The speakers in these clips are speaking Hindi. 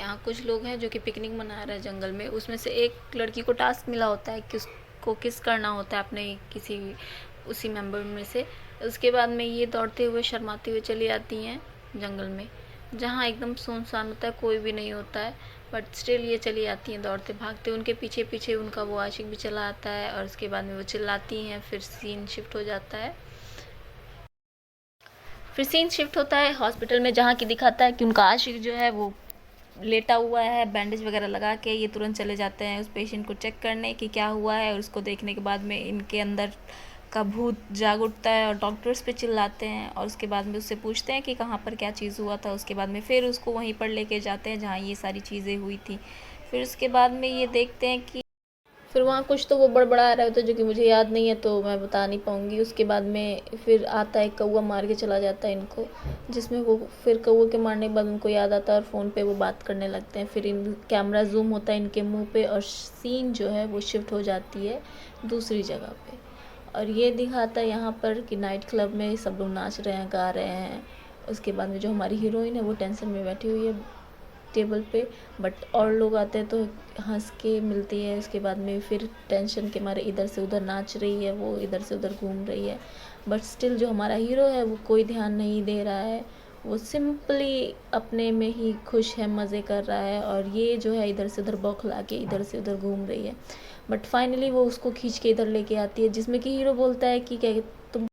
यहाँ कुछ लोग हैं जो कि पिकनिक मना रहे हैं जंगल में। उसमें से एक लड़की को टास्क मिला होता है कि उसको किस करना होता है अपने किसी उसी मेंबर में से। उसके बाद में ये दौड़ते हुए शर्माते हुए चली आती हैं जंगल में, जहाँ एकदम सुनसान होता है, कोई भी नहीं होता है, बट स्टिल ये चली आती हैं दौड़ते भागते। उनके पीछे पीछे उनका वो आशिक भी चला आता है और उसके बाद में वो चिल्लाती हैं। फिर सीन शिफ्ट हो जाता है। फिर सीन शिफ्ट होता है हॉस्पिटल में, जहाँ की दिखाता है कि उनका आशिक जो है वो लेटा हुआ है, बैंडेज वगैरह लगा के। ये तुरंत चले जाते हैं उस पेशेंट को चेक करने कि क्या हुआ है, और उसको देखने के बाद में इनके अंदर का भूत जाग उठता है और डॉक्टर्स पे चिल्लाते हैं। और उसके बाद में उससे पूछते हैं कि कहाँ पर क्या चीज़ हुआ था। उसके बाद में फिर उसको वहीं पर लेके जाते हैं जहाँ ये सारी चीज़ें हुई थी। फिर उसके बाद में ये देखते हैं कि फिर वहाँ कुछ तो वो बड़बड़ा रहा होता है जो कि मुझे याद नहीं है, तो मैं बता नहीं पाऊँगी। उसके बाद में फिर आता है कौवा मार के चला जाता है इनको, जिसमें वो फिर कौवे के मारने के बाद उनको याद आता है और फ़ोन पे वो बात करने लगते हैं। फिर इन कैमरा जूम होता है इनके मुंह पे और सीन जो है वो शिफ्ट हो जाती है दूसरी जगह पे। और ये दिखाता है यहाँ पर कि नाइट क्लब में सब लोग नाच रहे हैं, गा रहे हैं। उसके बाद में जो हमारी हीरोइन है वो टेंशन में बैठी हुई है टेबल पे, बट और लोग आते हैं तो हंस के मिलती है। उसके बाद में फिर टेंशन के मारे इधर से उधर नाच रही है, वो इधर से उधर घूम रही है, बट स्टिल जो हमारा हीरो है वो कोई ध्यान नहीं दे रहा है। वो सिंपली अपने में ही खुश है, मज़े कर रहा है, और ये जो है इधर से उधर बौखला के इधर से उधर घूम रही है। बट फाइनली वो उसको खींच के इधर लेके आती है, जिसमें कि हीरो बोलता है कि क्या तुम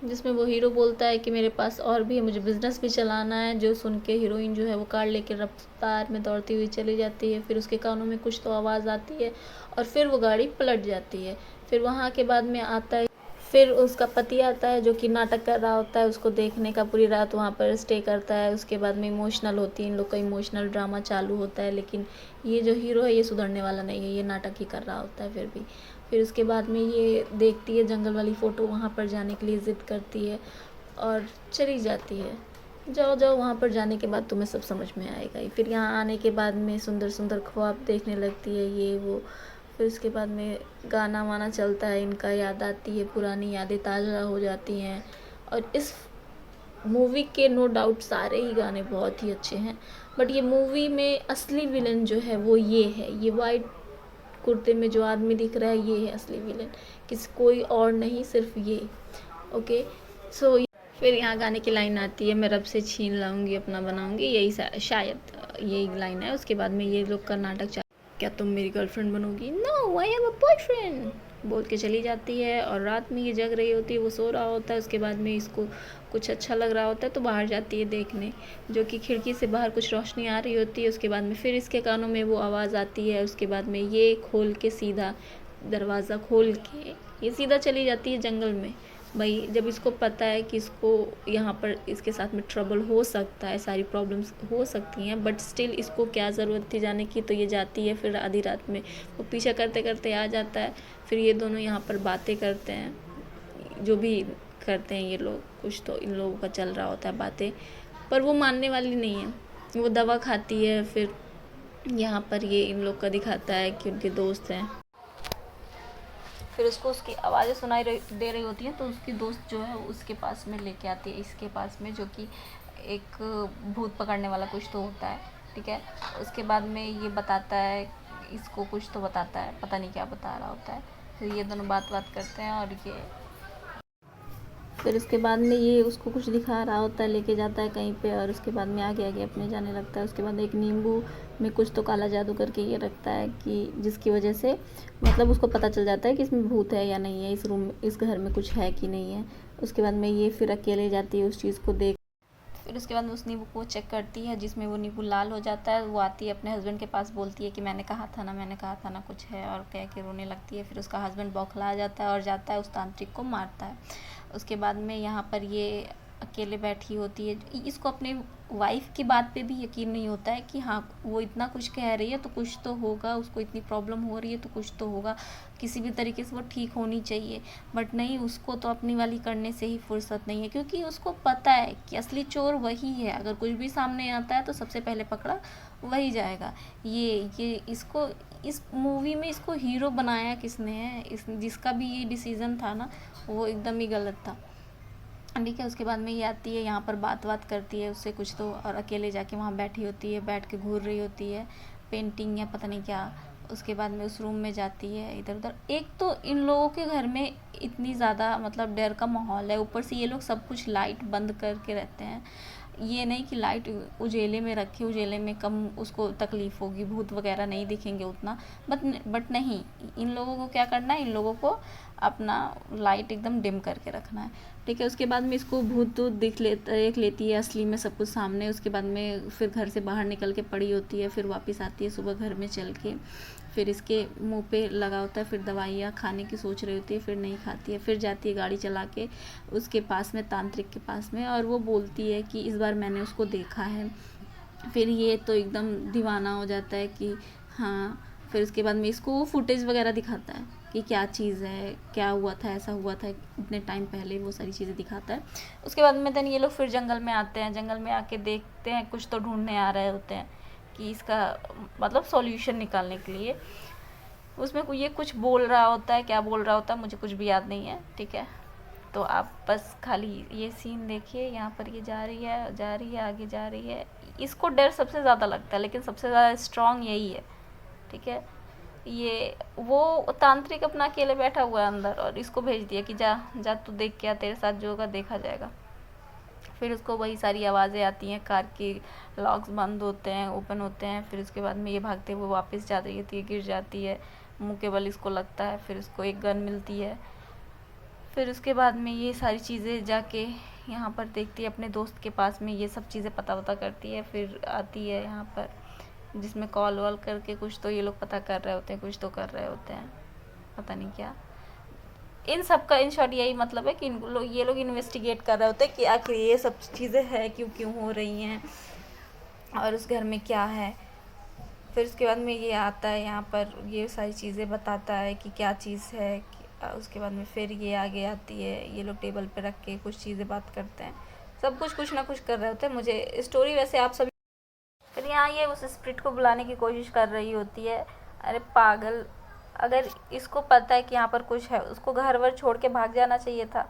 जिसमें वो हीरो बोलता है कि मेरे पास और भी है, मुझे बिज़नेस भी चलाना है। जो सुन के हीरोइन जो है वो कार लेके रफ्तार में दौड़ती हुई चली जाती है। फिर उसके कानों में कुछ तो आवाज़ आती है और फिर वो गाड़ी पलट जाती है। फिर वहाँ के बाद में आता है, फिर उसका पति आता है जो कि नाटक कर रहा होता है उसको देखने का, पूरी रात वहाँ पर स्टे करता है। उसके बाद में इमोशनल होती है, इन लोग का इमोशनल ड्रामा चालू होता है। लेकिन ये जो हीरो है ये सुधरने वाला नहीं है, ये नाटक ही कर रहा होता है फिर भी। फिर उसके बाद में ये देखती है जंगल वाली फ़ोटो, वहाँ पर जाने के लिए ज़िद करती है और चली जाती है। जाओ जाओ, वहाँ पर जाने के बाद तुम्हें सब समझ में आएगा ही। फिर यहाँ आने के बाद में सुंदर सुंदर ख्वाब देखने लगती है ये वो। फिर उसके बाद में गाना वाना चलता है इनका, याद आती है, पुरानी यादें ताज़ा हो जाती हैं। और इस मूवी के नो डाउट सारे ही गाने बहुत ही अच्छे हैं, बट ये मूवी में असली विलन जो है वो ये है, ये वाइट कुर्ते में जो आदमी दिख रहा है ये है असली विलन, किसी कोई और नहीं, सिर्फ ये। ओके, सो फिर यहाँ गाने की लाइन आती है, मैं रब से छीन लाऊंगी अपना बनाऊंगी, यही शायद यही लाइन है। उसके बाद में ये लोग का नाटक क्या तुम मेरी गर्लफ्रेंड बनोगी, no I am a boyfriend बोल के चली जाती है। और रात में ये जग रही होती है, वो सो रहा होता है। उसके बाद में इसको कुछ अच्छा लग रहा होता है तो बाहर जाती है देखने, जो कि खिड़की से बाहर कुछ रोशनी आ रही होती है। उसके बाद में फिर इसके कानों में वो आवाज़ आती है। उसके बाद में ये खोल के सीधा दरवाज़ा खोल के ये सीधा चली जाती है जंगल में। भाई जब इसको पता है कि इसको यहाँ पर इसके साथ में ट्रबल हो सकता है, सारी प्रॉब्लम्स हो सकती हैं, बट स्टिल इसको क्या ज़रूरत थी जाने की, तो ये जाती है। फिर आधी रात में वो पीछा करते करते आ जाता है। फिर ये दोनों यहाँ पर बातें करते हैं, जो भी करते हैं ये लोग, कुछ तो इन लोगों का चल रहा होता है बातें, पर वो मानने वाली नहीं है, वो दवा खाती है। फिर यहाँ पर ये इन लोग का दिखाता है कि उनके दोस्त हैं। फिर उसको उसकी आवाज़ें सुनाई दे रही होती हैं, तो उसकी दोस्त जो है उसके पास में लेके आती है, इसके पास में, जो कि एक भूत पकड़ने वाला कुछ तो होता है, ठीक है। उसके बाद में ये बताता है इसको, कुछ तो बताता है, पता नहीं क्या बता रहा होता है। फिर ये दोनों बात करते हैं और ये फिर उसके बाद में ये उसको कुछ दिखा रहा होता है, लेके जाता है कहीं पे, और उसके बाद में आगे आगे अपने जाने लगता है। उसके बाद एक नींबू में कुछ तो काला जादू करके ये रखता है कि जिसकी वजह से मतलब उसको पता चल जाता है कि इसमें भूत है या नहीं है, इस रूम इस घर में कुछ है कि नहीं है। उसके बाद में ये फिर अकेले जाती है उस चीज़ को देख। फिर उसके बाद में उस नींबू को चेक करती है, जिसमें वो नींबू लाल हो जाता है। वो आती है अपने हस्बैंड के पास, बोलती है कि मैंने कहा था ना, मैंने कहा था ना कुछ है, और कह के रोने लगती है। फिर उसका हस्बैंड बौखला जाता है और जाता है उस तांत्रिक को मारता है। उसके बाद में यहाँ पर ये अकेले बैठी होती है, इसको अपने वाइफ की बात पे भी यकीन नहीं होता है कि हाँ वो इतना कुछ कह रही है तो कुछ तो होगा, उसको इतनी प्रॉब्लम हो रही है तो कुछ तो होगा, किसी भी तरीके से वो ठीक होनी चाहिए। बट नहीं, उसको तो अपनी वाली करने से ही फुर्सत नहीं है, क्योंकि उसको पता है कि असली चोर वही है, अगर कुछ भी सामने आता है तो सबसे पहले पकड़ा वही जाएगा। ये इसको इस मूवी में इसको हीरो बनाया किसने है, इस जिसका भी ये डिसीज़न था ना वो एकदम ही गलत था। ठीक है। उसके बाद में ये आती है, यहाँ पर बात करती है उससे कुछ तो, और अकेले जाके वहाँ बैठी होती है, बैठ के घूर रही होती है पेंटिंग या पता नहीं क्या। उसके बाद में उस रूम में जाती है इधर उधर। एक तो इन लोगों के घर में इतनी ज़्यादा मतलब डर का माहौल है, ऊपर से ये लोग सब कुछ लाइट बंद करके रहते हैं। ये नहीं कि लाइट उजेले में रखे, उजेले में कम उसको तकलीफ़ होगी, भूत वगैरह नहीं दिखेंगे उतना। बट नहीं, इन लोगों को क्या करना है, इन लोगों को अपना लाइट एकदम डिम करके रखना है। ठीक है। उसके बाद में इसको भूत देख लेती है असली में सब कुछ सामने। उसके बाद में फिर घर से बाहर निकल के पड़ी होती है, फिर वापस आती है सुबह घर में चल के। फिर इसके मुंह पे लगा होता है, फिर दवाइयाँ खाने की सोच रही होती है, फिर नहीं खाती है। फिर जाती है गाड़ी चला के उसके पास में, तांत्रिक के पास में, और वो बोलती है कि इस बार मैंने उसको देखा है। फिर ये तो एकदम दीवाना हो जाता है कि हाँ। फिर उसके बाद में इसको वो फुटेज वगैरह दिखाता है कि क्या चीज़ है, क्या हुआ था, ऐसा हुआ था इतने टाइम पहले, वो सारी चीज़ें दिखाता है। उसके बाद में देन ये लोग फिर जंगल में आते हैं। जंगल में आके देखते हैं, कुछ तो ढूंढने आ रहे होते हैं कि इसका मतलब सॉल्यूशन निकालने के लिए। उसमें ये कुछ बोल रहा होता है, क्या बोल रहा होता है मुझे कुछ भी याद नहीं है। ठीक है। तो आप बस खाली ये सीन देखिए। यहाँ पर ये जा रही है, आगे जा रही है। इसको डर सबसे ज़्यादा लगता है, लेकिन सबसे ज़्यादा स्ट्रॉन्ग यही है। ठीक है। ये वो तांत्रिक अपना अकेले बैठा हुआ है अंदर, और इसको भेज दिया कि जा जा तू देख क्या, तेरे साथ जो होगा देखा जाएगा। फिर उसको वही सारी आवाज़ें आती हैं, कार की लॉक्स बंद होते हैं, ओपन होते हैं। फिर उसके बाद में ये भागते हुए वापस जा रही होती है, गिर जाती है, मुँह के बल इसको लगता है। फिर उसको एक गन मिलती है। फिर उसके बाद में ये सारी चीज़ें जाके यहाँ पर देखती है अपने दोस्त के पास में, ये सब चीज़ें पता करती है। फिर आती है यहाँ पर, जिसमें कॉल वॉल करके कुछ तो ये लोग पता कर रहे होते हैं, कुछ तो कर रहे होते हैं, पता नहीं क्या। इन सब का इन शॉर्ट यही मतलब है कि ये लोग इन्वेस्टिगेट कर रहे होते हैं कि आखिर ये सब चीज़ें हैं क्यों क्यों हो रही हैं, और उस घर में क्या है। फिर उसके बाद में ये आता है यहाँ पर, ये सारी चीज़ें बताता है कि क्या चीज़ है। उसके बाद में फिर ये आगे आती है, ये लोग टेबल पे रख के कुछ चीज़ें बात करते हैं, सब कुछ ना कुछ कर रहे होते हैं। मुझे स्टोरी वैसे आप सभी, फिर यहाँ ये उस स्पिरिट को बुलाने की कोशिश कर रही होती है। अरे पागल, अगर इसको पता है कि यहाँ पर कुछ है, उसको घर वर छोड़ के भाग जाना चाहिए था।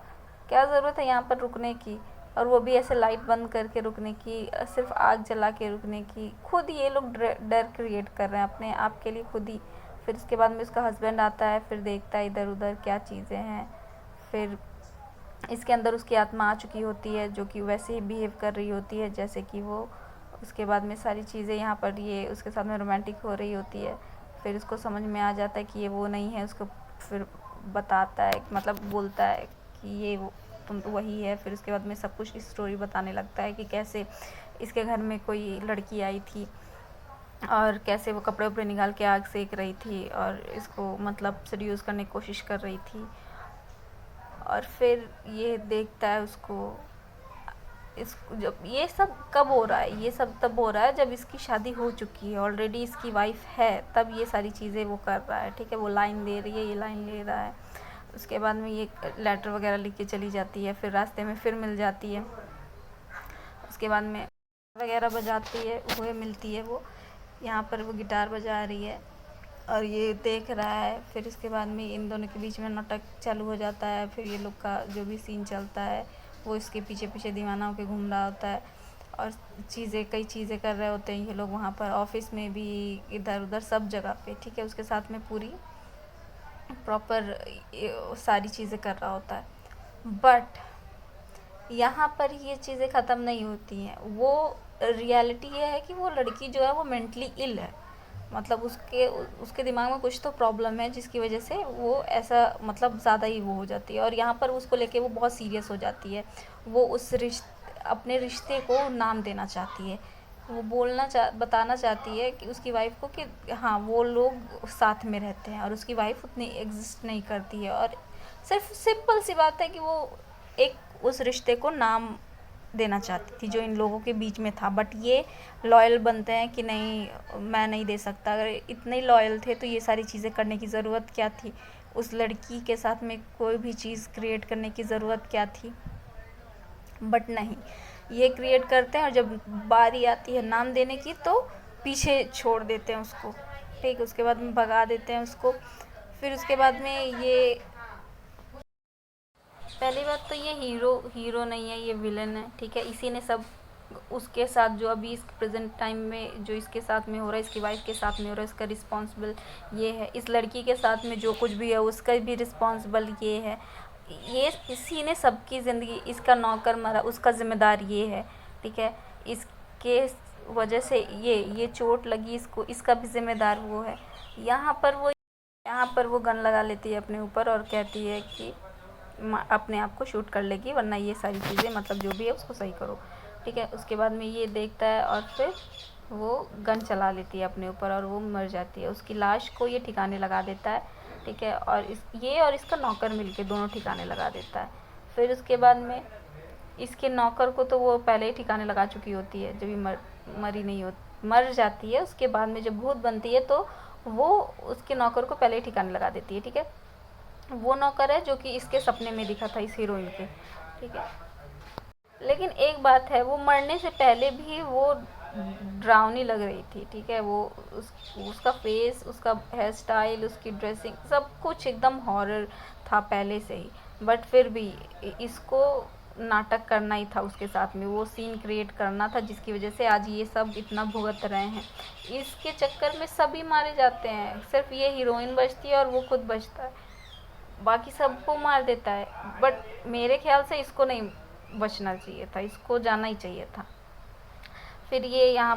क्या ज़रूरत है यहाँ पर रुकने की, और वो भी ऐसे लाइट बंद करके रुकने की, सिर्फ आग जला के रुकने की। खुद ये लोग डर क्रिएट कर रहे हैं अपने आप के लिए खुद ही। फिर उसके बाद में उसका हस्बैंड आता है, फिर देखता है इधर उधर क्या चीज़ें हैं। फिर इसके अंदर उसकी आत्मा आ चुकी होती है, जो कि वैसे ही बिहेव कर रही होती है जैसे कि वो। उसके बाद में सारी चीज़ें यहाँ पर ये उसके साथ में रोमांटिक हो रही होती है। फिर उसको समझ में आ जाता है कि ये वो नहीं है। उसको फिर बताता है, मतलब बोलता है कि ये तुम तो वही है। फिर उसके बाद में सब कुछ स्टोरी बताने लगता है कि कैसे इसके घर में कोई लड़की आई थी, और कैसे वो कपड़े उपड़े निकाल के आग सेक रही थी, और इसको मतलब सड्यूस करने की कोशिश कर रही थी। और फिर ये देखता है उसको। इस जब ये सब कब हो रहा है, ये सब तब हो रहा है जब इसकी शादी हो चुकी है, ऑलरेडी इसकी वाइफ है, तब ये सारी चीज़ें वो कर रहा है। ठीक है। वो लाइन दे रही है, ये लाइन ले रहा है। उसके बाद में ये लेटर वगैरह लिख के चली जाती है, फिर रास्ते में फिर मिल जाती है। उसके बाद में वगैरह बजाती है हुए मिलती है वो। यहाँ पर वो गिटार बजा रही है और ये देख रहा है। फिर इसके बाद में इन दोनों के बीच में नाटक चालू हो जाता है। फिर ये लोग का जो भी सीन चलता है, वो इसके पीछे पीछे दीवाना होकर घूम रहा होता है, और कई चीज़ें कर रहे होते हैं ये लोग वहाँ पर, ऑफिस में भी, इधर उधर सब जगह पे। ठीक है। उसके साथ में पूरी प्रॉपर सारी चीज़ें कर रहा होता है। बट यहाँ पर ये चीज़ें ख़त्म नहीं होती हैं। वो रियलिटी ये है कि वो लड़की जो है वो मेंटली इल है, मतलब उसके दिमाग में कुछ तो प्रॉब्लम है, जिसकी वजह से वो ऐसा मतलब ज़्यादा ही वो हो जाती है। और यहाँ पर उसको लेके वो बहुत सीरियस हो जाती है। वो अपने रिश्ते को नाम देना चाहती है। वो बताना चाहती है कि उसकी वाइफ को कि हाँ वो लोग साथ में रहते हैं, और उसकी वाइफ उतनी एग्जिस्ट नहीं करती है। और सिर्फ सिंपल सी बात है कि वो एक उस रिश्ते को नाम देना चाहती थी जो इन लोगों के बीच में था। बट ये लॉयल बनते हैं कि नहीं, मैं नहीं दे सकता। अगर इतने लॉयल थे तो ये सारी चीज़ें करने की ज़रूरत क्या थी, उस लड़की के साथ में कोई भी चीज़ क्रिएट करने की ज़रूरत क्या थी। बट नहीं, ये क्रिएट करते हैं, और जब बारी आती है नाम देने की तो पीछे छोड़ देते हैं उसको। ठीक। उसके बाद में भगा देते हैं उसको। फिर उसके बाद में ये पहली बात तो ये हीरो नहीं है, ये विलन है, ठीक है। इसी ने सब उसके साथ जो अभी इस प्रेजेंट टाइम में जो इसके साथ में हो रहा है, इसकी वाइफ के साथ में हो रहा है, इसका रिस्पॉन्सिबल ये है। इस लड़की के साथ में जो कुछ भी है उसका भी रिस्पॉन्सिबल ये है। ये इसी ने सबकी ज़िंदगी, इसका नौकर मरा उसका ज़िम्मेदार ये है, ठीक है। इसके वजह से ये चोट लगी इसको, इसका भी ज़िम्मेदार वो है। यहाँ पर वो गन लगा लेती है अपने ऊपर और कहती है कि अपने आप को शूट कर लेगी, वरना ये सारी चीज़ें मतलब जो भी है उसको सही करो, ठीक है। उसके बाद में ये देखता है और फिर वो गन चला लेती है अपने ऊपर और वो मर जाती है। उसकी लाश को ये ठिकाने लगा देता है, ठीक है। और ये और इसका नौकर मिलके दोनों ठिकाने लगा देता है। फिर उसके बाद में इसके नौकर को तो वो पहले ही ठिकाने लगा चुकी होती है, जब ये मरी नहीं होती, मर जाती है। उसके बाद में जब भूत बनती है तो वो उसके नौकर को पहले ही ठिकाने लगा देती है, ठीक है। वो नौकर है जो कि इसके सपने में दिखा था इस हीरोइन के, ठीक है। लेकिन एक बात है, वो मरने से पहले भी वो डरावनी लग रही थी, ठीक है। वो उसका फेस, उसका हेयर स्टाइल, उसकी ड्रेसिंग, सब कुछ एकदम हॉरर था पहले से ही। बट फिर भी इसको नाटक करना ही था उसके साथ में, वो सीन क्रिएट करना था जिसकी वजह से आज ये सब इतना भुगत रहे हैं। इसके चक्कर में सभी मारे जाते हैं, सिर्फ ये हीरोइन बचती है और वो खुद बचता है, बाकी सबको मार देता है। बट मेरे ख्याल से इसको नहीं बचना चाहिए था, इसको जाना ही चाहिए था। फिर ये यहाँ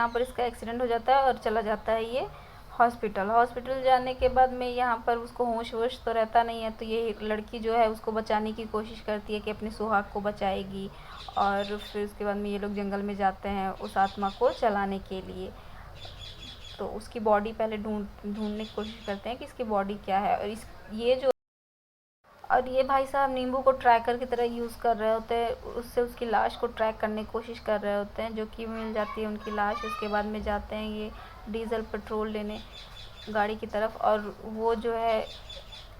पर इसका एक्सीडेंट हो जाता है और चला जाता है ये हॉस्पिटल जाने के बाद में यहाँ पर उसको होश वोश तो रहता नहीं है। तो ये लड़की जो है उसको बचाने की कोशिश करती है कि अपने सुहाग को बचाएगी। और फिर उसके बाद में ये लोग जंगल में जाते हैं उस आत्मा को चलाने के लिए। तो उसकी बॉडी पहले ढूंढने की कोशिश करते हैं कि इसकी बॉडी क्या है। और ये भाई साहब नींबू को ट्रैकर की तरह यूज़ कर रहे होते हैं, उससे उसकी लाश को ट्रैक करने की कोशिश कर रहे होते हैं, जो कि मिल जाती है उनकी लाश। उसके बाद में जाते हैं ये डीजल पेट्रोल लेने गाड़ी की तरफ, और वो जो है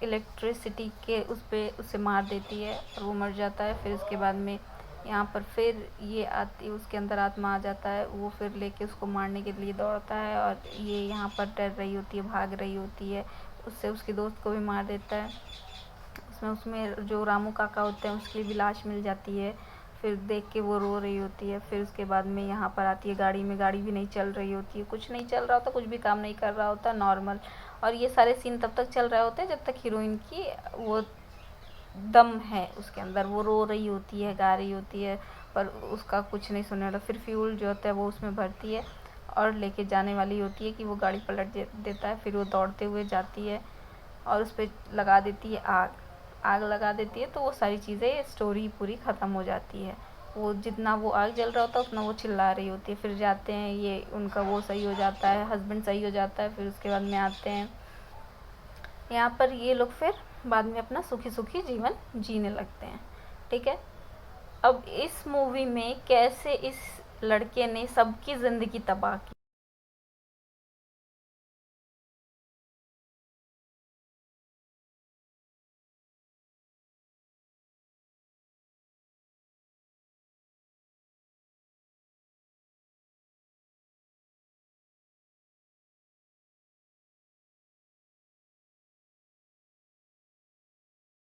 इलेक्ट्रिसिटी के उससे मार देती है और वो मर जाता है। फिर उसके बाद में यहाँ पर फिर ये आती, उसके अंदर आत्मा आ जाता है, वो फिर लेके उसको मारने के लिए दौड़ता है। और ये यहाँ पर डर रही होती है, भाग रही होती है, उससे उसकी दोस्त को भी मार देता है। उसमें जो रामू काका होते हैं उसकी भी लाश मिल जाती है। फिर देख के वो रो रही होती है। फिर उसके बाद में यहाँ पर आती है गाड़ी में, गाड़ी भी नहीं चल रही होती है, कुछ नहीं चल रहा होता, कुछ भी काम नहीं कर रहा होता, नॉर्मल। और ये सारे सीन तब तक चल रहे होते हैं जब तक हीरोइन की वो दम है उसके अंदर, वो रो रही होती है, गा रही होती है, पर उसका कुछ नहीं सुनने वाला। फिर फ्यूल जो होता है वो उसमें भरती है और लेके जाने वाली होती है कि वो गाड़ी पलट देता है। फिर वो दौड़ते हुए जाती है और उस पर लगा देती है आग लगा देती है। तो वो सारी चीज़ें, स्टोरी पूरी ख़त्म हो जाती है। वो जितना वो आग जल रहा होता है उतना वो चिल्ला रही होती है। फिर जाते हैं, ये उनका वो सही हो जाता है, हस्बैंड सही हो जाता है। फिर उसके बाद में आते हैं यहाँ पर ये लोग फिर बाद में अपना सुखी सुखी जीवन जीने लगते हैं, ठीक है। अब इस मूवी में कैसे इस लड़के ने सबकी ज़िंदगी तबाह की,